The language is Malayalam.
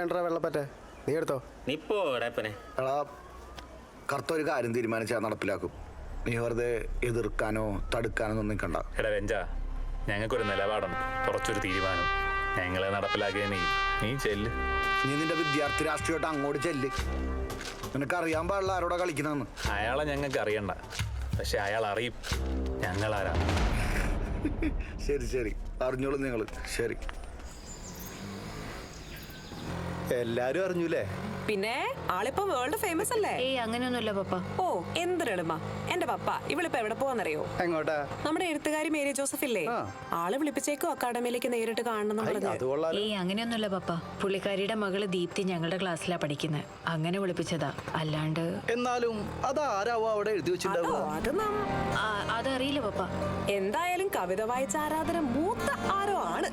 വെള്ളപ്പറ്റ നീ എടുത്തോ. നീ പോടപ്പനെ. എടാ കറുത്തൊരു കാര്യം തീരുമാനിച്ചാൽ നടപ്പിലാക്കും. നീ വെറുതെ എതിർക്കാനോ തടുക്കാനോ ഒന്നും നിൽക്കണ്ട. എടാ രഞ്ജ, ഞങ്ങൾക്കൊരു നിലപാടുണ്ട്, കുറച്ചൊരു തീരുമാനം. ഞങ്ങളെ നടപ്പിലാക്കിയ നീ ചെല്ല്. നീ നിന്റെ വിദ്യാർത്ഥി രാഷ്ട്രീയമായിട്ട് അങ്ങോട്ട് ചെല്ല്. നിനക്കറിയാൻ പാടില്ല ആരോടാ കളിക്കുന്നതെന്ന്. അയാളെ ഞങ്ങൾക്ക് അറിയണ്ട, പക്ഷെ അയാൾ അറിയും ഞങ്ങളാരാ. ശരി ശരി, അറിഞ്ഞോളൂ നിങ്ങൾ. ശരി, എല്ലാരും അറിഞ്ഞൂലേ? പിന്നെ ആളിപ്പോ വേൾഡ് ഫേമസ് അല്ലേ? ഏയ് അങ്ങനെയൊന്നുമില്ല പപ്പ. ഓ എന്തൊരെളുമ. എന്റെ പപ്പ ഇവളിപ്പോ എവിടെ പോവാന്നറിയോ? എങ്ങോട്ടാ? നമ്മുടെ എഴുത്തുകാരി മേരി ജോസഫ് ഇല്ലേ, ആള് വിളിപ്പിച്ചേക്കോ അക്കാഡമിയിലേക്ക് നേരിട്ട് കാണണം. ഏയ് അങ്ങനെയൊന്നുമില്ല പപ്പ. പുള്ളിക്കാരിയുടെ മകള് ദീപ്തി ഞങ്ങളുടെ ക്ലാസ്സിലാ പഠിക്കുന്നത്, അങ്ങനെ വിളിപ്പിച്ചതാ. അല്ലാണ്ട് എന്നാലും അതാരാവോ അവിടെ എഴുതി വെച്ചിട്ടുണ്ടാവുക? അത് അതറിയില്ല പപ്പ. എന്തായാലും കവിത വായിച്ച ആരാധന മൂത്ത ആരോ ആണ്.